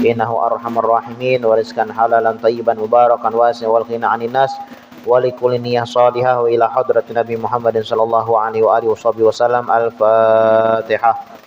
innahu arhamar rahimin, wa rizqan halalan thayyiban mubarakan wasi'an wal ghina 'anil nas wa likulli niyyah shalihah wa ila hadratin Nabi Muhammadin sallallahu alaihi wa alihi wasallam. Al-Fatihah.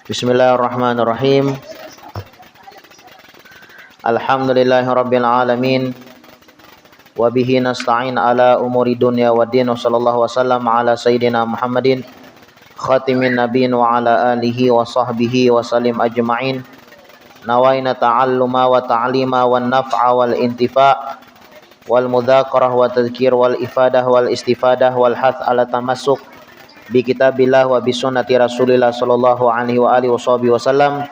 Bismillahirrahmanirrahim. Alhamdulillahirabbil alamin. Wa bihi nasta'in ala umuri dunya waddin. Sallallahu wasallam ala sayyidina Muhammadin khatimin nabiyyin wa ala alihi wa sahbihi wa sallim ajma'in. Nawaina ta'alluma wa ta'lima wan naf'a wal intifa' wal mudzakarah wa tadhkir wal ifadah wal istifadah wal hath ala tamassuk bi kitabillah wa bi sunnati Rasulillah sallallahu alaihi wa alihi wasallam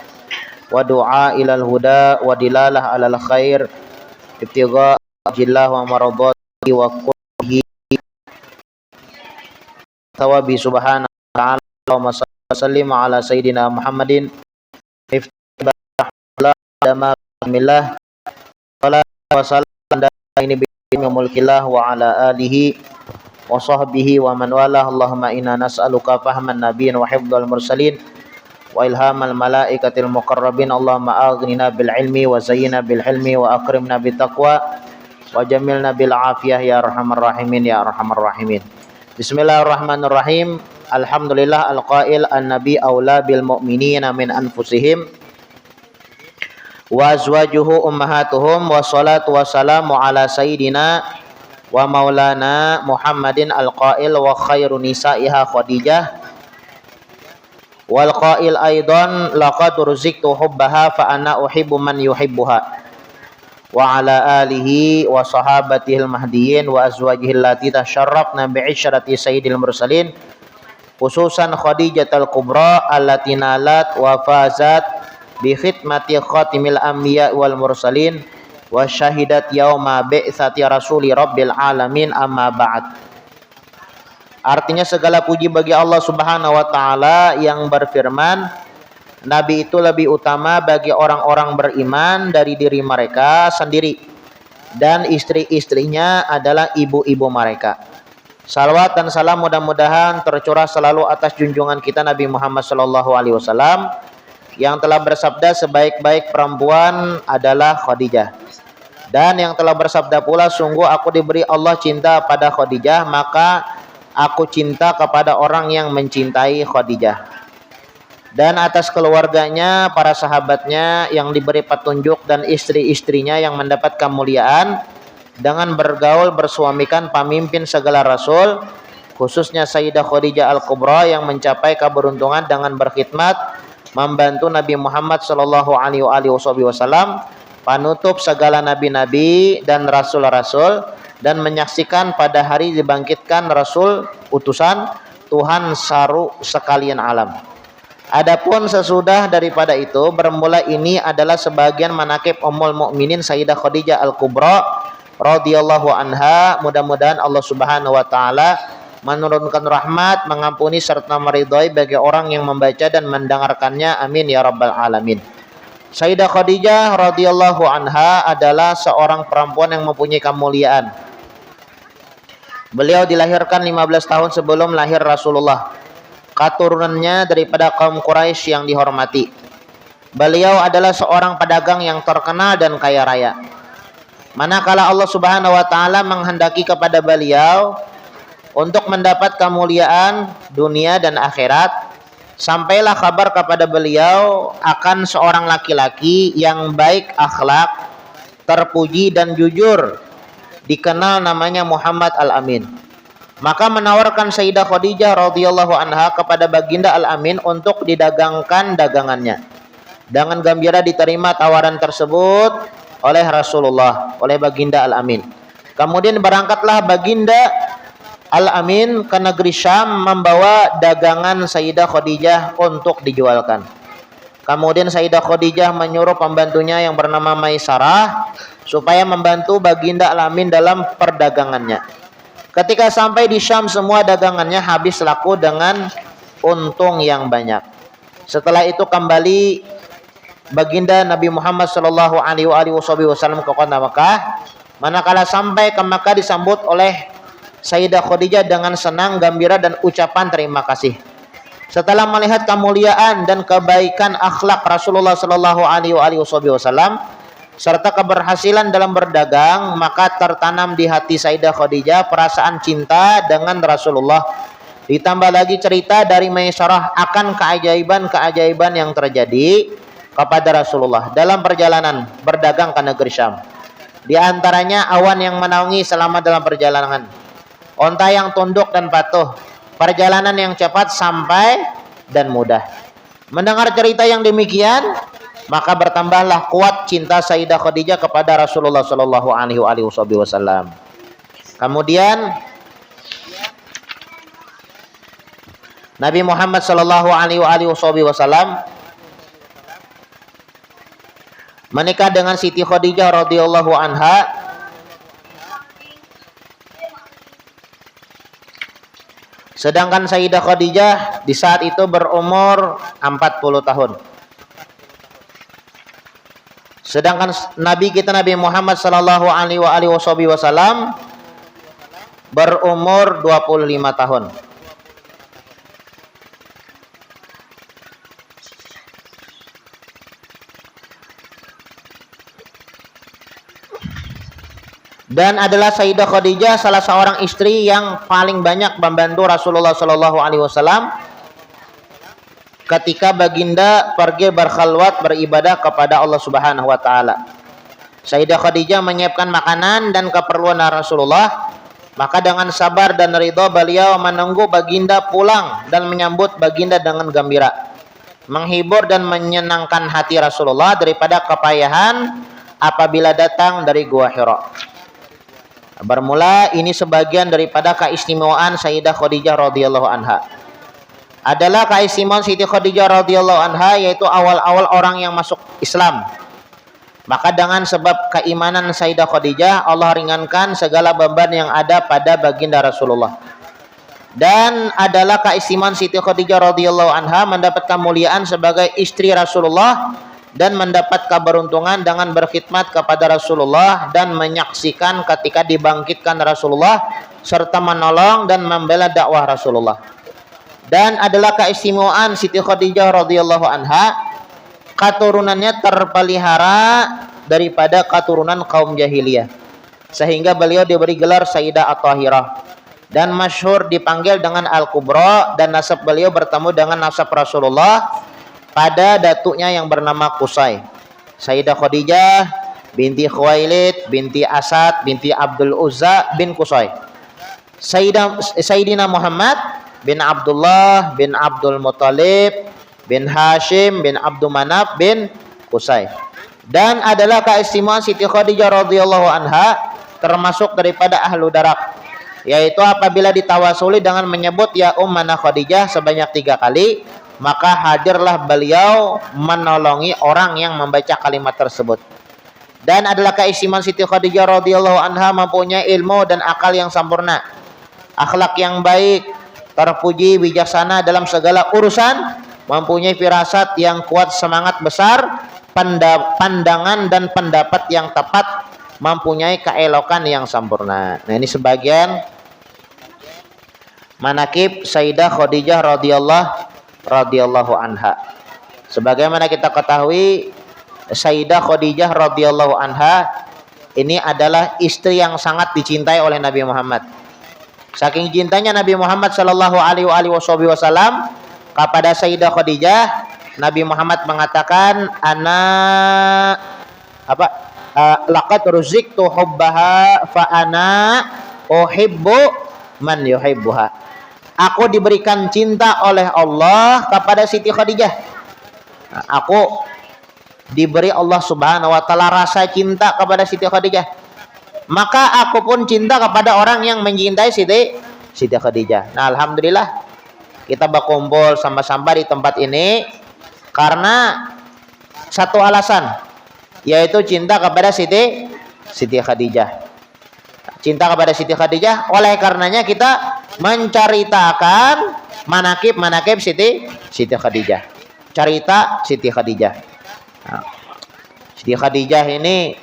wa du'a ilal huda wa dilalah alal khair ibtigha jillah wa maradati wa qurbihi tawabi subhanahu wa ta'ala. Allahumma sallim ala sayyidina Muhammadin iftibah dama billah wa sallam ini bi mulkillah wa ala alihi wa sahbihi wa man walah. Allahumma inna nas'aluka fahman nabiyyin wa hifdzal mursalin wa ilhamal malaikatil muqarrabin. Allahumma aghnina bil ilmi wa zayyina bil hilmi wa akrimna bit taqwa wa jamilna bil afiyah ya arhamar rahimin ya arhamar rahimin. Bismillahirrahmanirrahim. Alhamdulillah alqail an-nabi aula bil mu'minina min anfusihim wa azwajuhu ummahatuhum wa salatu wassalamu ala sayyidina wa maulana Muhammadin al-qail wa khairu nisaiha Khadijah wal qail aidan laqad ruziktu hubbaha fa ana uhibbu man yuhibbuha wa ala alihi wa sahabatihil mahdiyyin wa azwajihil lati tasharrafna bi'isyrati sayyidil mursalin khususan Khadijatul Kubra allati nalat wa fazat bi khidmati khatimil anbiya wal mursalin wa syahidat yauma bi'tsati rasuli rabbil alamin, amma ba'd. Artinya segala puji bagi Allah Subhanahu wa taala yang berfirman, nabi itu lebih utama bagi orang-orang beriman dari diri mereka sendiri dan istri-istrinya adalah ibu-ibu mereka. Salawat dan salam mudah-mudahan tercurah selalu atas junjungan kita Nabi Muhammad sallallahu alaihi wasallam yang telah bersabda sebaik-baik perempuan adalah Khadijah. Dan yang telah bersabda pula, sungguh aku diberi Allah cinta pada Khadijah, maka aku cinta kepada orang yang mencintai Khadijah. Dan atas keluarganya, para sahabatnya yang diberi petunjuk dan istri-istrinya yang mendapat kemuliaan dengan bergaul bersuamikan pemimpin segala rasul, khususnya Sayyidah Khadijah Al-Kubra yang mencapai keberuntungan dengan berkhidmat membantu Nabi Muhammad sallallahu alaihi wasallam, panutup segala nabi-nabi dan rasul-rasul, dan menyaksikan pada hari dibangkitkan rasul utusan Tuhan saru sekalian alam. Adapun sesudah daripada itu bermula ini adalah sebagian manaqib Ummul Mukminin Sayyidah Khadijah Al-Kubra radhiyallahu anha. Mudah-mudahan Allah Subhanahu wa taala menurunkan rahmat, mengampuni serta meridhai bagi orang yang membaca dan mendengarkannya. Amin ya rabbal alamin. Sayyidah Khadijah radhiyallahu anha adalah seorang perempuan yang mempunyai kemuliaan. Beliau dilahirkan 15 tahun sebelum lahir Rasulullah. Keturunannya daripada kaum Quraisy yang dihormati. Beliau adalah seorang pedagang yang terkenal dan kaya raya. Manakala Allah Subhanahu wa taala menghendaki kepada beliau untuk mendapat kemuliaan dunia dan akhirat, sampailah kabar kepada beliau akan seorang laki-laki yang baik akhlak, terpuji dan jujur, dikenal namanya Muhammad Al-Amin. Maka menawarkan Sayyidah Khadijah radhiyallahu anha kepada Baginda Al-Amin untuk didagangkan dagangannya. Dengan gembira diterima tawaran tersebut oleh Rasulullah, oleh Baginda Al-Amin. Kemudian berangkatlah Baginda Al-Amin ke negeri Syam membawa dagangan Sayyidah Khadijah untuk dijualkan. Kemudian Sayyidah Khadijah menyuruh pembantunya yang bernama Maisarah supaya membantu Baginda Al-Amin dalam perdagangannya. Ketika sampai di Syam, semua dagangannya habis laku dengan untung yang banyak. Setelah itu kembali baginda Nabi Muhammad sallallahu alaihi wasallam ke kota Makkah. Manakala sampai ke Makkah disambut oleh Sayyidah Khadijah dengan senang, gembira dan ucapan terima kasih. Setelah melihat kemuliaan dan kebaikan akhlak Rasulullah sallallahu alaihi wasallam serta keberhasilan dalam berdagang, maka tertanam di hati Sayyidah Khadijah perasaan cinta dengan Rasulullah. Ditambah lagi cerita dari Maisarah akan keajaiban-keajaiban yang terjadi kepada Rasulullah dalam perjalanan berdagang ke negeri Syam. Di antaranya awan yang menaungi selama dalam perjalanan, onta yang tunduk dan patuh, perjalanan yang cepat sampai dan mudah. Mendengar cerita yang demikian, maka bertambahlah kuat cinta Sayyidah Khadijah kepada Rasulullah sallallahu alaihi wasallam. Kemudian Nabi Muhammad sallallahu alaihi wasallam menikah dengan Siti Khadijah radhiyallahu anha sedangkan Sayyidah Khadijah di saat itu berumur 40 tahun. Sedangkan Nabi kita Nabi Muhammad sallallahu alaihi wasallam berumur 25 tahun. Dan adalah Sayyidah Khadijah salah seorang istri yang paling banyak membantu Rasulullah sallallahu alaihi wasallam ketika baginda pergi berkhalwat beribadah kepada Allah Subhanahu wa taala. Sayyidah Khadijah menyiapkan makanan dan keperluan Rasulullah, maka dengan sabar dan ridha beliau menunggu baginda pulang dan menyambut baginda dengan gembira, menghibur dan menyenangkan hati Rasulullah daripada kepayahan apabila datang dari Gua Hira. Bermula ini sebagian daripada keistimewaan Sayyidah Khadijah radhiyallahu anha. Adalah keistimewaan Siti Khadijah radhiyallahu anha yaitu awal-awal orang yang masuk Islam. Maka dengan sebab keimanan Sayyidah Khadijah, Allah ringankan segala beban yang ada pada baginda Rasulullah. Dan adalah keistimewaan Siti Khadijah radhiyallahu anha mendapat kemuliaan sebagai istri Rasulullah dan mendapat keberuntungan dengan berkhidmat kepada Rasulullah dan menyaksikan ketika dibangkitkan Rasulullah serta menolong dan membela dakwah Rasulullah. Dan adalah keistimewaan Siti Khadijah radhiyallahu anha, keturunannya terpelihara daripada keturunan kaum jahiliyah, sehingga beliau diberi gelar Sayyidah At-Tahirah dan masyhur dipanggil dengan Al-Kubra, dan nasab beliau bertemu dengan nasab Rasulullah pada datuknya yang bernama Qusay. Sayyidah Khadijah binti Khuwailid binti Asad binti Abdul Uzza bin Qusay. Sayyidina Muhammad bin Abdullah bin Abdul Muttalib bin Hashim bin Abdul Manaf bin Qusay. Dan adalah keistimewaan Siti Khadijah radhiyallahu anha termasuk daripada ahlu darak, yaitu apabila ditawasuli dengan menyebut ya Ummana Khadijah sebanyak 3 kali, maka hadirlah beliau menolongi orang yang membaca kalimat tersebut. Dan adalah keistimewaan Siti Khadijah radhiyallahu anha mempunyai ilmu dan akal yang sempurna, akhlak yang baik, terpuji, bijaksana dalam segala urusan, mempunyai firasat yang kuat, semangat besar, pandangan dan pendapat yang tepat, mempunyai keelokan yang sempurna. Nah, ini sebagian manaqib Sayyidah Khadijah radhiyallahu anha. Sebagaimana kita ketahui, Sayyidah Khadijah radhiyallahu anha ini adalah istri yang sangat dicintai oleh Nabi Muhammad. Saking cintanya Nabi Muhammad sallallahu alaihi wasallam kepada Sayyidah Khadijah, Nabi Muhammad mengatakan, laqad ruziktu hubbaha fa ana uhibbu man yuhibbuha. Aku diberikan cinta oleh Allah kepada Siti Khadijah. Aku diberi Allah Subhanahu wa taala rasa cinta kepada Siti Khadijah. Maka aku pun cinta kepada orang yang mencintai Siti Khadijah. Nah, alhamdulillah kita berkumpul sama-sama di tempat ini karena satu alasan, yaitu cinta kepada Siti Khadijah. Cinta kepada Siti Khadijah, oleh karenanya kita menceritakan manaqib Siti Khadijah. cerita Siti Khadijah. Nah, Siti Khadijah ini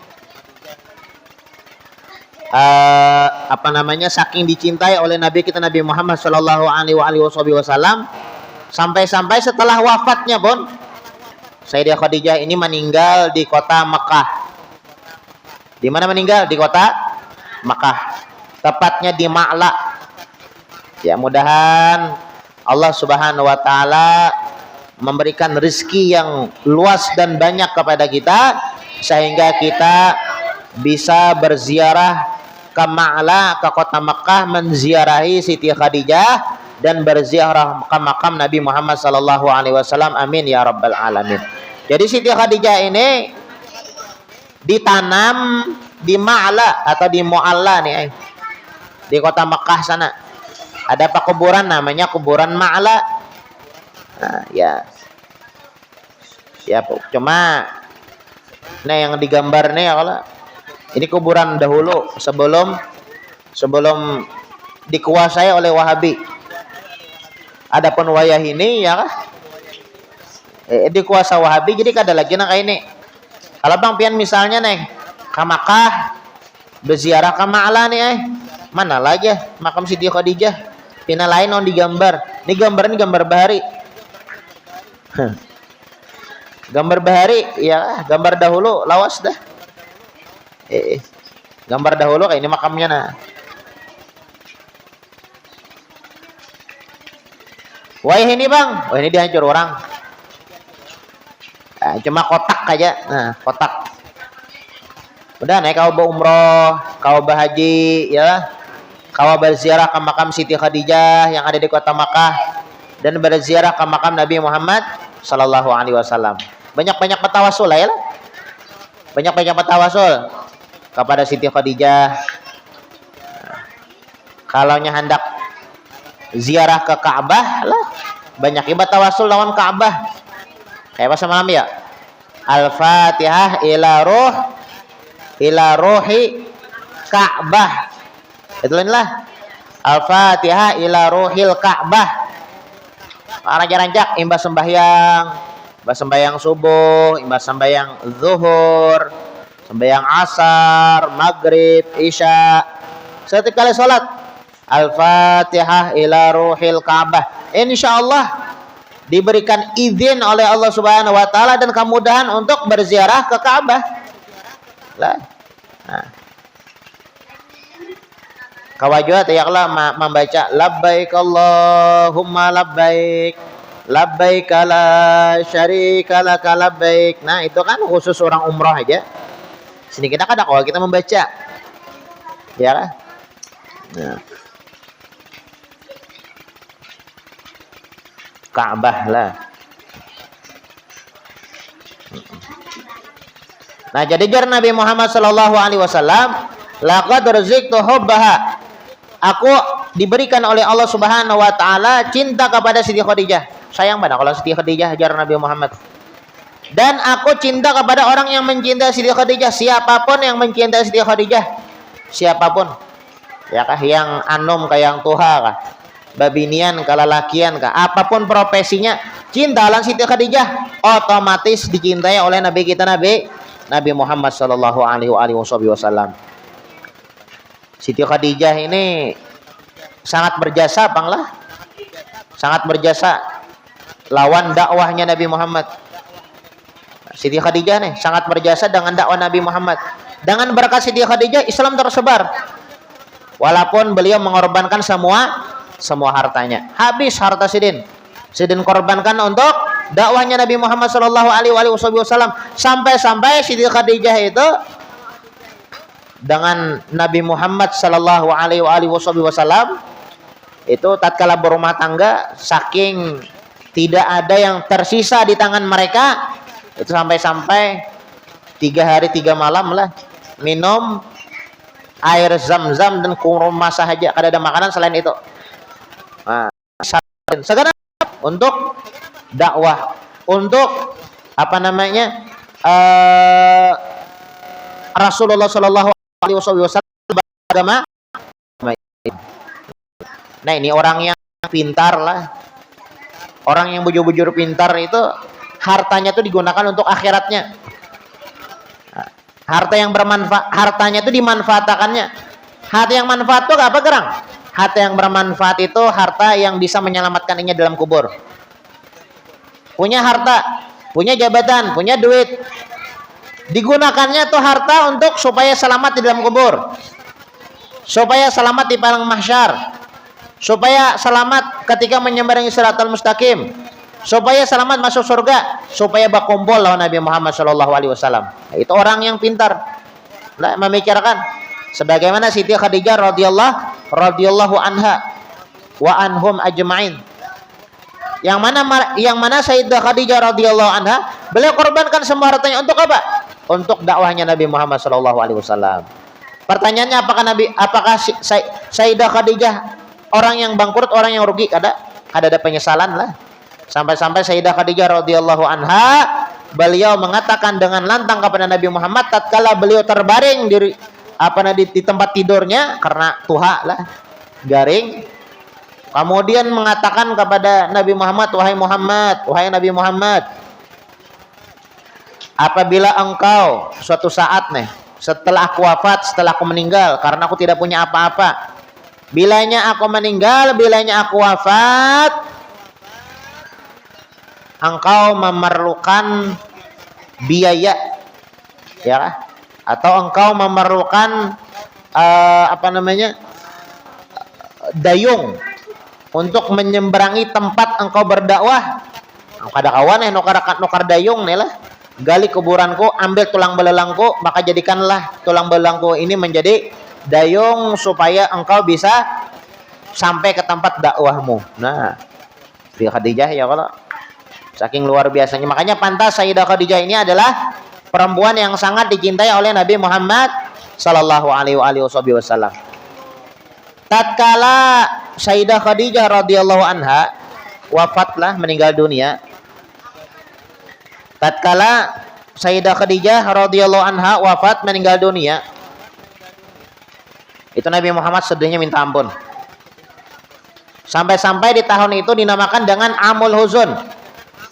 saking dicintai oleh Nabi kita Nabi Muhammad Shallallahu Alaihi Wasallam, sampai-sampai setelah wafatnya pun Sayyidah Khadijah ini meninggal di kota Mekah. Di mana meninggal? Di kota Mekah, tepatnya di Ma'la. Ya, mudahan Allah Subhanahu wa taala memberikan rezeki yang luas dan banyak kepada kita sehingga kita bisa berziarah ke Ma'la, ke kota Mekah, menziarahi Siti Khadijah dan berziarah ke makam Nabi Muhammad sallallahu alaihi wasallam. Amin ya rabbal alamin. Jadi Siti Khadijah ini ditanam di Ma'la atau di Mu'alla nih, di kota Mekah sana. Ada pekuburan namanya kuburan Ma'la. Nah, ya. Ya, cuma nah yang digambar nih ya, kalau ini kuburan dahulu sebelum dikuasai oleh Wahabi. Adapun wayah ini ya dikuasai Wahabi, jadi kada lagi kayak ini. Kalau bang pian misalnya nih ke Makkah berziarah ke Ma'la nih, mana lagi makam Siti Khadijah, pina lain on digambar. Ini gambar bahari. Gambar bahari ya, gambar dahulu lawas dah. Gambar dahulu kayak ini makamnya nah. Wah ini bang, wah ini dihancur orang. Nah, cuma kotak aja, nah kotak. Udah naik kau umroh, kau haji, ya, kau berziarah ke makam Siti Khadijah yang ada di kota Makkah dan berziarah ke makam Nabi Muhammad Sallallahu Alaihi Wasallam. Banyak-banyak bertawasul lah ya. Banyak-banyak bertawasul kepada Siti Khadijah. Kalau hendak ziarah ke Ka'bah lah, banyak ibadah tawasul lawan Ka'bah. Kayak pas malam ya. Al-Fatihah ila ruhi Ka'bah. Itulah Al-Fatihah ila ruhil Ka'bah. Raja-raja imbas sembahyang subuh, imbas sembahyang zuhur, sembahyang asar, maghrib, isya. Setiap kali sholat Al-Fatihah ila ruhil Ka'bah. Insyaallah diberikan izin oleh Allah Subhanahu wa taala dan kemudahan untuk berziarah ke Ka'bah. Lah. Nah. Kawajua tayaklah membaca labbaik Allahumma labbaik labbaik la syarika lak labbaik. Nah, itu kan khusus orang umrah aja. Sini kita kada kalau kita membaca. Ya kan? Nah. Ka'bah lah. Nah, jadi jar Nabi Muhammad sallallahu alaihi wasallam, laqad rizqtu hubbaha. Aku diberikan oleh Allah Subhanahu wa taala cinta kepada Siti Khadijah. Sayang banget kalau Siti Khadijah jar Nabi Muhammad. Dan aku cinta kepada orang yang mencintai Siti Khadijah, siapapun yang mencintai Siti Khadijah, siapapun. Ya kah yang anom kah yang tuha kah? Babinian kah lalakian kah? Apapun profesinya, cinta lang Siti Khadijah otomatis dicintai oleh Nabi kita Nabi Muhammad sallallahu alaihi wasallam. Siti Khadijah ini sangat berjasa banglah. Sangat berjasa lawan dakwahnya Nabi Muhammad. Siti Khadijah nih sangat berjasa dengan dakwah Nabi Muhammad. Dengan berkat Siti Khadijah Islam tersebar. Walaupun beliau mengorbankan semua hartanya. Habis harta Sidin korbankan untuk dakwahnya Nabi Muhammad sallallahu alaihi wasallam, sampai Siti Khadijah itu dengan Nabi Muhammad sallallahu alaihi wasallam itu tatkala berumah tangga, saking tidak ada yang tersisa di tangan mereka, itu sampai 3 hari 3 malam lah minum air zam-zam dan kurma sahaja, kada ada makanan selain itu. Nah, segera untuk dakwah, untuk Rasulullah Shallallahu Alaihi Wasallam agama. Nah, ini orang yang pintar lah, orang yang bujur-bujur pintar itu hartanya itu digunakan untuk akhiratnya. Harta yang bermanfaat, hartanya itu dimanfaatkannya. Harta yang manfaat itu apa gerang? Harta yang bermanfaat itu harta yang bisa menyelamatkannya dalam kubur. Punya harta, punya jabatan, punya duit, digunakannya tuh harta untuk supaya selamat di dalam kubur, supaya selamat di padang mahsyar, supaya selamat ketika menyeberangi siratal mustaqim, supaya selamat masuk surga, supaya berkumpul lawan Nabi Muhammad SAW. Itu orang yang pintar lah memikirkan. Sebagaimana Siti Khadijah radhiyallahu anha wa anhum ajma'in. Yang mana Sayyidah Khadijah radhiyallahu anha, beliau korbankan semua hartanya untuk apa? Untuk dakwahnya Nabi Muhammad SAW. Pertanyaannya, apakah Sayyidah Khadijah orang yang bangkrut, orang yang rugi? Ada penyesalan lah. Sampai-sampai Sayyidah Khadijah radhiyallahu anha, beliau mengatakan dengan lantang kepada Nabi Muhammad tatkala beliau terbaring di tempat tidurnya karena tuha lah, garing. Kemudian mengatakan kepada Nabi Muhammad, wahai Nabi Muhammad, apabila engkau suatu saat setelah aku wafat, setelah aku meninggal, karena aku tidak punya apa-apa, bilanya aku meninggal, bilanya aku wafat, engkau memerlukan biaya, ya, atau engkau memerlukan dayung untuk menyeberangi tempat engkau berdakwah. Kada kawan nukar dayung nih lah, gali kuburanku, ambil tulang belelangku, maka jadikanlah tulang belelangku ini menjadi dayung supaya engkau bisa sampai ke tempat dakwahmu. Nah, Sayyidah Khadijah ya kalau saking luar biasanya, makanya pantas Sayyidah Khadijah ini adalah perempuan yang sangat dicintai oleh Nabi Muhammad sallallahu alaihi wasallam. Tatkala Sayyidah Khadijah radhiyallahu anha wafatlah, meninggal dunia. Tatkala Sayyidah Khadijah radhiyallahu anha wafat, meninggal dunia, itu Nabi Muhammad sedihnya minta ampun. Sampai-sampai di tahun itu dinamakan dengan Amul Huzun,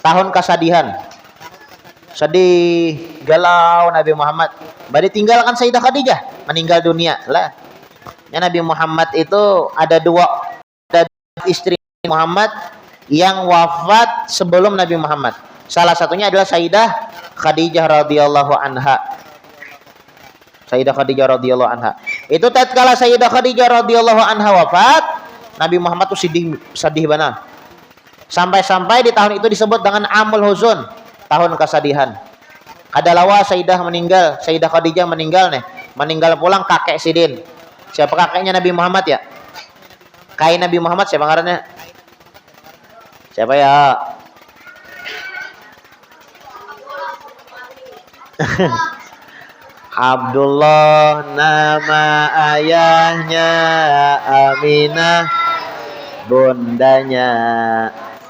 tahun kesedihan. Sedih, galau Nabi Muhammad. Baru tinggalkan Sayyidah Khadijah, meninggal dunia lah. Ya, Nabi Muhammad itu ada istri Muhammad yang wafat sebelum Nabi Muhammad. Salah satunya adalah Sayyidah Khadijah radhiyallahu anha. Sayyidah Khadijah radhiyallahu anha. Itu tatkala Sayyidah Khadijah radhiyallahu anha wafat, Nabi Muhammad tuh sedih benar. Sampai-sampai di tahun itu disebut dengan Amul Huzun, tahun kesedihan. Kadalawa Sayyidah Khadijah meninggal pulang kakek Sidin. Siapa kakeknya Nabi Muhammad ya? Kai Nabi Muhammad siapa ngarannya? Siapa ya? Abdullah nama ayahnya, Aminah bundanya,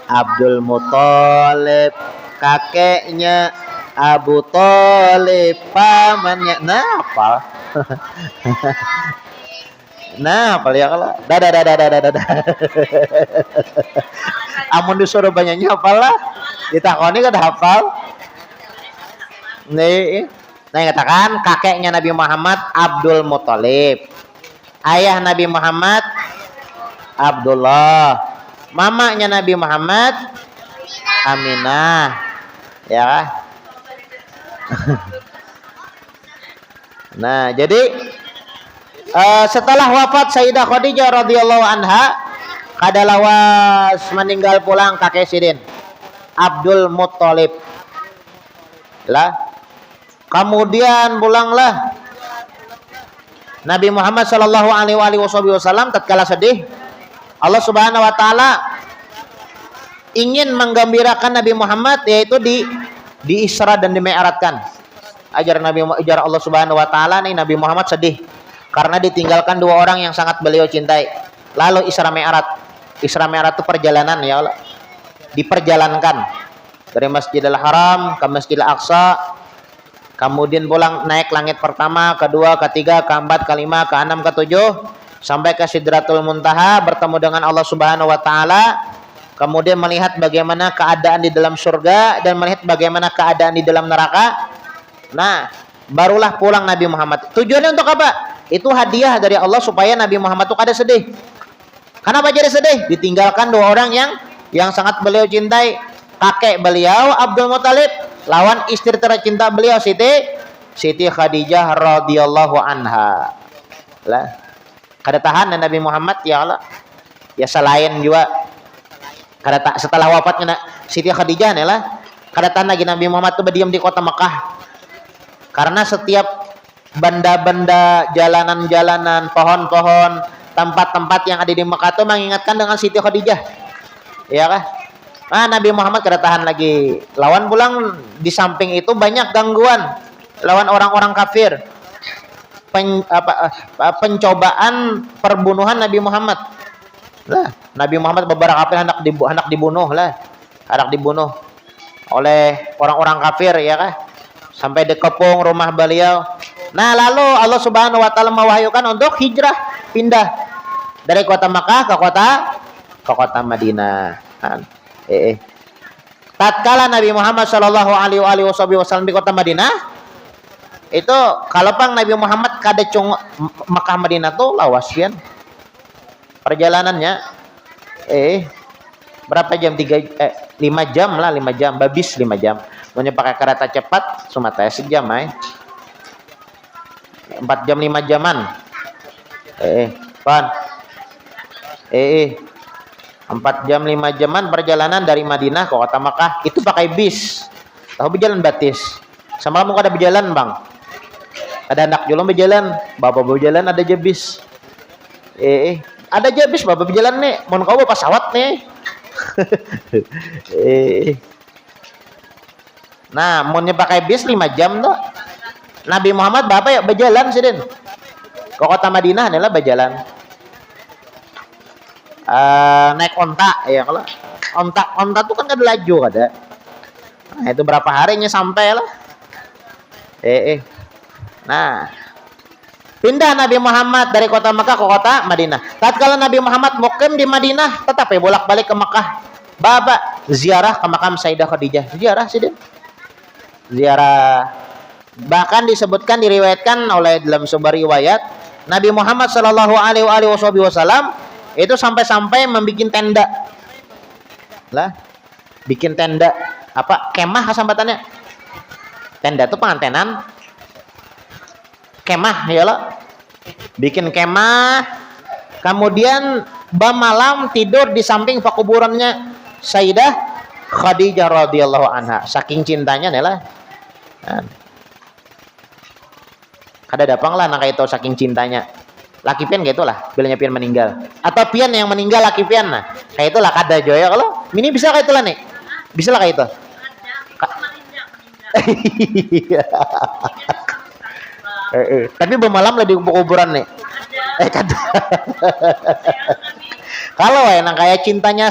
Abdul Muthalib kakeknya, Abu Thalib pamannya. Nah, apa? Nah, apa ya kalau dah. Amun disuruh banyaknya hafalah, ditakoni kada hafal. Nih katakan kakeknya Nabi Muhammad Abdul Muthalib, ayah Nabi Muhammad Abdullah, mamanya Nabi Muhammad Aminah, ya. Nah, jadi setelah wafat Sayyidah Khadijah radhiyallahu anha, kadalawas meninggal pulang kakek Sidin Abdul Muthalib lah. Kemudian pulanglah Nabi Muhammad sallallahu alaihi wasallam. Tatkala sedih, Allah Subhanahu wa taala ingin menggembirakan Nabi Muhammad, yaitu di Isra dan di Mi'rajkan. Ajar Allah Subhanahu wa taala nih, Nabi Muhammad sedih karena ditinggalkan dua orang yang sangat beliau cintai. Lalu Isra Mi'raj itu perjalanan, ya Allah, diperjalankan dari Masjidil Haram ke Masjidil Aqsa, kemudian pulang naik langit pertama, kedua, ketiga, keempat, kelima, keenam, ketujuh, sampai ke Sidratul Muntaha, bertemu dengan Allah Subhanahu wa taala. kemudian melihat bagaimana keadaan di dalam surga dan melihat bagaimana keadaan di dalam neraka. Nah, barulah pulang Nabi Muhammad. Tujuannya untuk apa? Itu hadiah dari Allah supaya Nabi Muhammad tuh kada sedih. Kenapa jadi sedih? Ditinggalkan dua orang yang sangat beliau cintai. Kakek beliau Abdul Muthalib lawan istri tercinta beliau Siti Khadijah radhiyallahu anha. Lah, kada tahan Nabi Muhammad ya Allah. Ya selain juga setelah wafatnya Siti Khadijah nih lah, kada tahan lagi Nabi Muhammad tuh berdiam di kota Mekah. Karena setiap benda-benda, jalanan-jalanan, pohon-pohon, tempat-tempat yang ada di Mekah itu mengingatkan dengan Siti Khadijah. Ya kah? Nah, Nabi Muhammad kada tahan lagi. Lawan pulang di samping itu banyak gangguan lawan orang-orang kafir. Pencobaan perbunuhan Nabi Muhammad. Lah, Nabi Muhammad beberapa kali hendak dibunuh oleh orang-orang kafir ya kah? Sampai dikepung rumah beliau. Nah, lalu Allah Subhanahu wa taala mewahyukan untuk hijrah, pindah dari kota Makkah ke kota Madinah. Tatkala Nabi Muhammad sallallahu alaihi wasallam di kota Madinah, itu kalau pang Nabi Muhammad kada cung Makkah Madinah tuh lawas pian perjalanannya. Berapa jam? 5 jam lah, 5 jam, babis 5 jam. Mau pakai kereta cepat cuma sejam 4 jam 5 jaman. Pan. 4 jam 5 jaman perjalanan dari Madinah ke kota Makkah. Itu pakai bis. Tahu berjalan batis. Sama kamu kada berjalan, Bang. Ada anak jualan berjalan, bapak berjalan, ada aja bis. Ada aja bis bapak berjalan nih. Mau kau bawa pesawat nih. Nah, mau pakai bis 5 jam tuh. Nabi Muhammad bapak ya berjalan sidin. Ke kota Madinah adalah berjalan. Naik onta ya, kalau onta tuh kan ada laju ada. Nah, itu berapa harinya sampai lah. Nah, pindah Nabi Muhammad dari kota Mekah ke kota Madinah. Tatkala Nabi Muhammad mukim di Madinah, tetap ya bolak-balik ke Mekah. Baba ziarah ke makam Sayyidah Khadijah. Ziarah sidin. Ziarah. Bahkan disebutkan, diriwayatkan oleh dalam sebuah riwayat, Nabi Muhammad sallallahu alaihi wasallam itu sampai-sampai membuat tenda. Lah, bikin tenda apa? Kemah sambatannya. Tenda itu pengantenan. Kemah ya lo. Bikin kemah. Kemudian malam tidur di samping pekuburannya Sayyidah Khadijah radhiyallahu anha. Saking cintanya nih lah. Kada dapang lah nang itu saking cintanya. Laki pian gitu lah, bilanya pian meninggal. Atau pian yang meninggal laki pian nah. Kayak itulah kada joya kalau. Ini bisa kayak itulah nih. Bisa lah kayak itu. Tapi bermalam lah di kuburan nih. Kada. Kalau nang kayak cintanya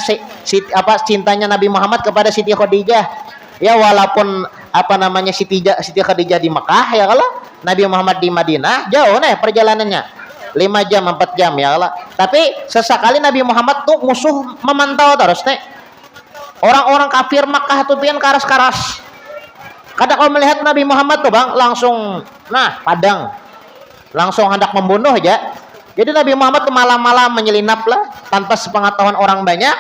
cintanya Nabi Muhammad kepada Siti Khadijah. Ya walaupun Siti Khadijah di Mekah ya kalau Nabi Muhammad di Madinah jauh nih perjalanannya. 5 jam 4 jam ya Allah. Tapi sesekali Nabi Muhammad tuh musuh memantau terus nih. Orang-orang kafir Makkah tuh pian karas-karas. Kadang kalau melihat Nabi Muhammad tuh Bang langsung padang. Langsung hendak membunuh aja. Jadi Nabi Muhammad tuh malam-malam menyelinap lah tanpa sepengetahuan orang banyak.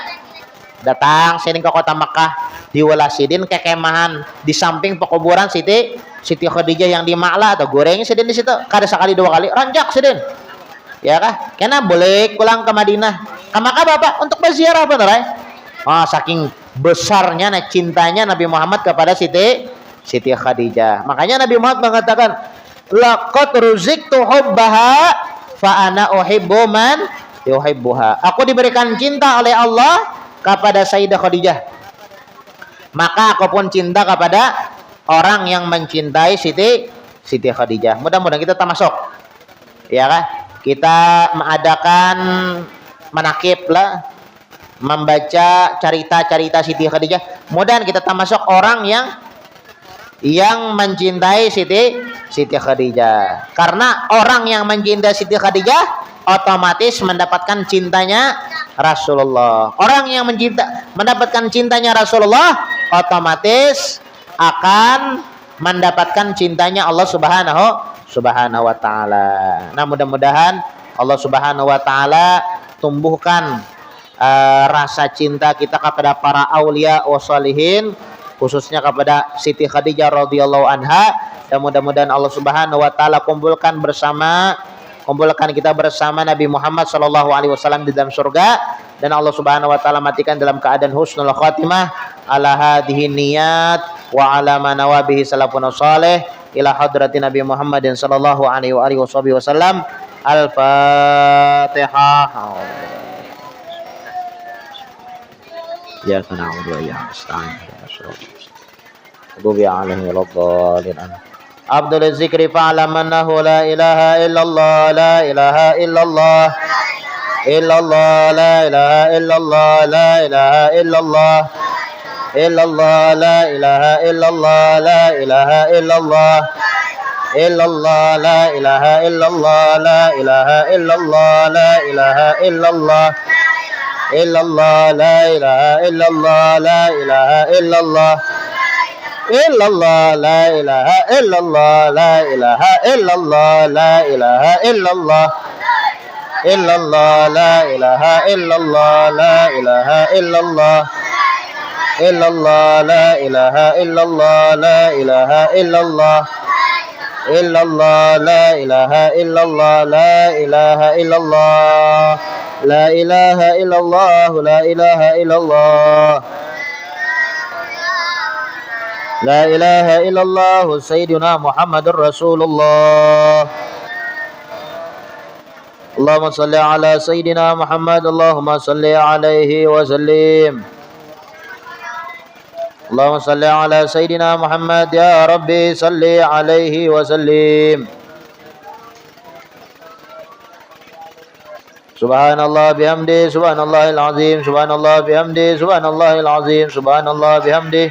Datang sini ke kota Makkah, diwalasidin ke kemahan di samping pekuburan Siti Khadijah yang di Ma'la atau goreng sidin di situ. Kada sekali 2 kali ranjak sidin. Ya kah? Karena boleh pulang ke Madinah. Ke Makkah Bapak untuk berziarah bener ya? Saking besarnya cintanya Nabi Muhammad kepada Siti Khadijah. Makanya Nabi Muhammad mengatakan, laqad ruziktu hubbaha fa ana uhibbu man yuhibbuha. Aku diberikan cinta oleh Allah kepada Sayyidah Khadijah. Maka aku pun cinta kepada orang yang mencintai Siti Khadijah. Mudah-mudahan kita termasuk. Ya kan? Kita mengadakan manakib lah, membaca cerita-cerita Siti Khadijah. Mudah-mudahan kita termasuk orang yang mencintai Siti Khadijah. Karena orang yang mencintai Siti Khadijah otomatis mendapatkan cintanya Rasulullah. Orang yang mendapatkan cintanya Rasulullah otomatis akan mendapatkan cintanya Allah Subhanahu wa taala. Nah, mudah-mudahan Allah Subhanahu wa taala tumbuhkan rasa cinta kita kepada para aulia wa sholihin, khususnya kepada Siti Khadijah radhiyallahu anha, dan mudah-mudahan Allah Subhanahu wa taala kumpulkan kita bersama Nabi Muhammad sallallahu alaihi wasallam di dalam surga, dan Allah Subhanahu wa taala matikan dalam keadaan husnul khatimah ala hadhihi niyat wa ala manawabihi salafun salih ila hadratin Nabi Muhammadin sallallahu alaihi wa alihi wasallam. Al-Fatihah. Ya na'budu wa iyyaka nasta'in. Rabbi alaihim waladhdallin. Abdul Zikri fa'lam annahu la ilaha illallah, la ilaha illallah, illallah, la ilaha illallah, la ilaha illallah, illallah, la ilaha illallah, la ilaha illallah, illallah, la ilaha illallah, la ilaha illallah, la ilaha illallah, illallah, la ilaha illallah, la ilaha illallah, illallah, la ilaha illallah, la ilaha illallah, la ilaha illallah, illallah, la ilaha illallah, la ilaha illallah, illallah, la ilaha illallah, la ilaha illallah, illallah, la ilaha illallah, la ilaha illallah, la ilaha illallah, la ilaha illallah, la ilaha illallah, sayyidina Muhammadur Rasulullah. Allahumma salli ala sayyidina Muhammad, Allahumma salli alaihi wa sallim. Allahumma salli ala sayyidina Muhammad, ya Rabbi salli alaihi wa sallim. Subhanallah bihamdi, subhanallahil azim, subhanallah bihamdi, subhanallahil azim, subhanallah bihamdi,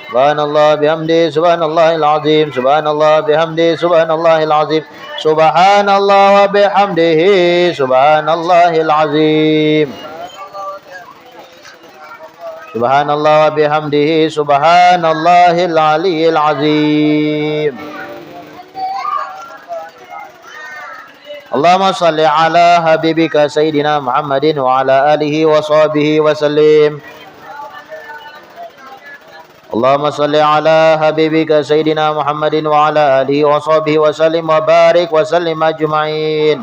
subhanallah bihamdi, subhanallahil azim, subhanallah bihamdi, subhanallahil azim, subhanallah wa bihamdihi, subhanallahil azim, subhanallah wa bihamdihi, subhanallahil aliyyil azim. Allahumma salli ala habibika sayyidina Muhammadin wa ala alihi wa sahbihi wa sallim. Allahumma salli ala habibika sayyidina Muhammadin wa ala alihi wa sahbihi wa sallim wa barik wa sallim ajma'in.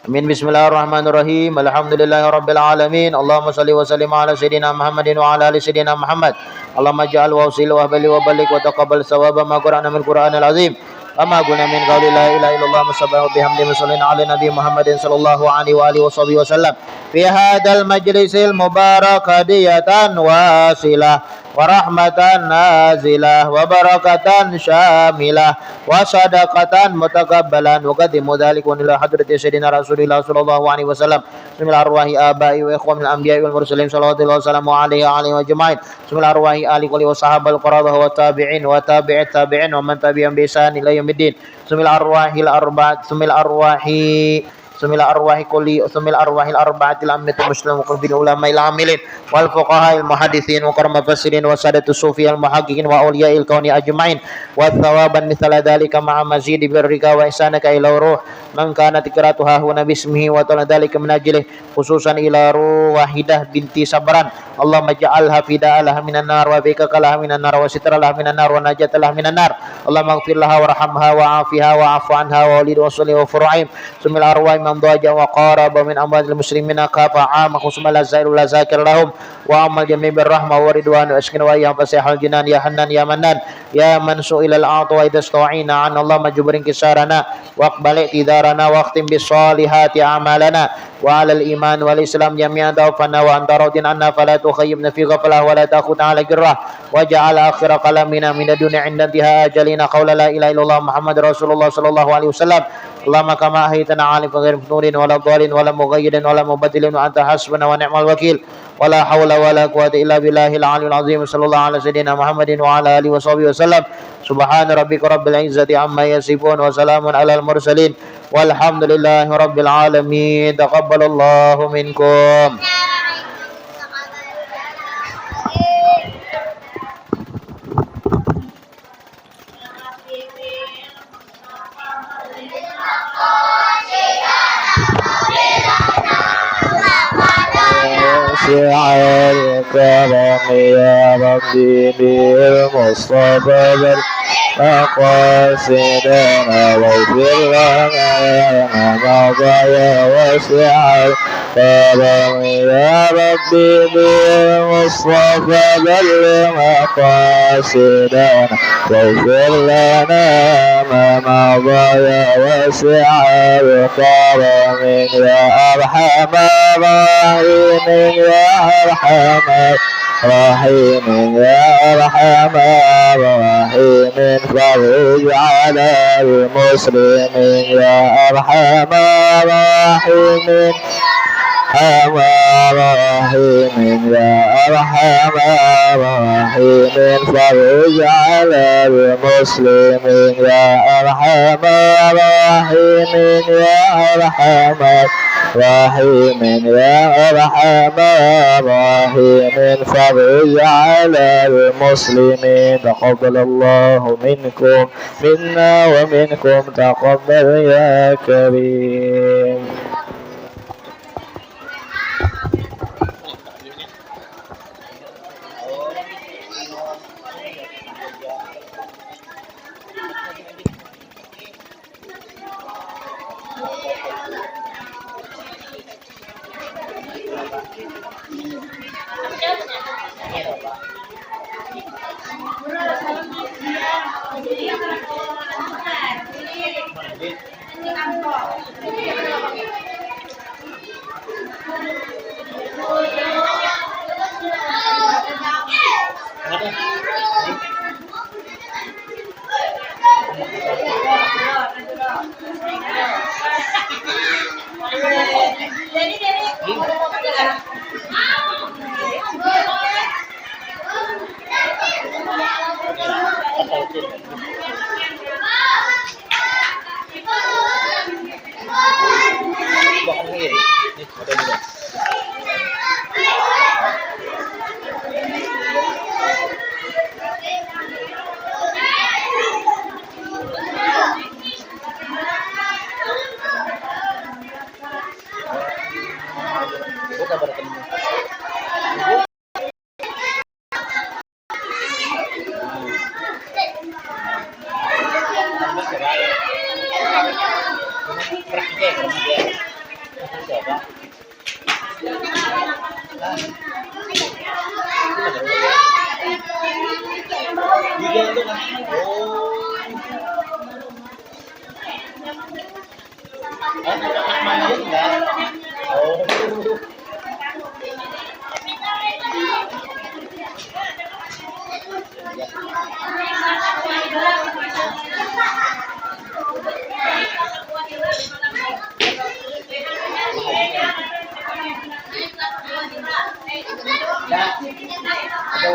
Amin. Bismillahirrahmanirrahim. Alhamdulillahirabbil alamin. Allahumma salli wa sallim ala sayyidina Muhammadin wa ala ali sayyidina Muhammad. Allahumma ij'al wa usil wa baligh wa taqabbal sawaba ma qara'na min Qur'anil azim. Amma qulna min qawli la ilaha illallah musabbahu bihamdi musallin ala nabi Muhammadin sallallahu alaihi wa alihi wa sallam fi hadzal majlisil mubarak hadiyatan wasilah wa rahmatan nazilah wa barakatan syamilah wa sadaqatan mutakabbalan wa qaddimu dzalika ila hadrati sayyidina Rasulillah sallallahu alaihi wasallam. Bismillah arwahi abai wa ikhwanil anbiya'i wal mursalin sallallahu wasallam alaihi wa ajma'in. Bismillah arwahi ali kulli wa sahabal qarabah wa tabi'in wa tabi'it tabi'in wa man tabi'ahum bi ihsan ila yaumiddin. Bismillah arwahil arba'at, bismillah arwahil arba'atil ammatil muslimin wa bil ulama'il amilin wal fuqaha'il muhadditsin wa qaram mufassirin wa sadatus sufiyal muhaqqiqin wa awliya'il kauni ajma'in wa thawaban mithla dzalika ma'a mazidi birrika wa ihsanaka ila ruh man kana tikratuha wa bismihi wa ta'ala dzalika min ajlihi khususan ila ruh wahidah binti sabran. Allahumma ja'alha fida'alaha minan nar wa bikakalaha minan nar wa sitralaha minan nar wa najatalaha minan nar. Allahumma ighfir laha warhamha wa afiha wa afu anha wa walid wa salli wa fur'aim. Sumil arwah man daja wa qaraba min amwadil muslimina kafa amma khusmal zairul zakir lahum wa amal jami' birrahmah wa ridwan wa askin wa ya fasihal jinan ya hannan ya mannan ya man su'ilal a'ta wa idasta'ina an Allah majburin kisarana wa aqbal i'tidarana wa akhtim bis salihati a'malana wa 'alal iman wal islam jami'an tawfana wa anta radin anna fala tukhayyibna fi ghaflah wa la takhudna 'ala girrah wa ja'al akhir kalamina min dunya 'inda intiha ajalina qawla la ilaha illallah muhammadur rasulullah sallallahu alaihi wasallam. Allahumma kama ahaytana 'alim ghairi maftunin wa la dhalin wa la mughayyidin wa la mubaddilin wa anta hasbuna wa ni'mal wakil. ولا حول ولا قوة إلا بالله العلي العظيم. صلى الله على سيدنا محمد وعلى آله وصحبه وسلم. سبحان ربك رب العزة عما يصفون وسلام على المرسلين والحمد لله رب العالمين. تقبل الله منكم. واسع الكرم يا ربي بالمصطفى مقاصدنا واغفر لنا ما مضى يا واسع الكرم يا ربي بالمصطفى بلغ مقاصدنا واغفر لنا ما مضى يا واسع الكرم يا أرحم الراحمين يا أرحم الراحمين يا أرحم الراحمين فرج على المسلمين يا أرحم الراحمين الراحمين يا أرحم الراحمين فرج على المسلمين يا أرحم الراحمين يا أرحم الراحمين يا أرحم الراحمين فرج على المسلمين. تقبل الله منكم منا ومنكم تقبل يا كريم.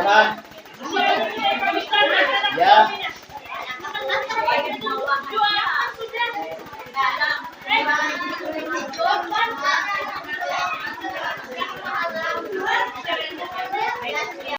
Nah,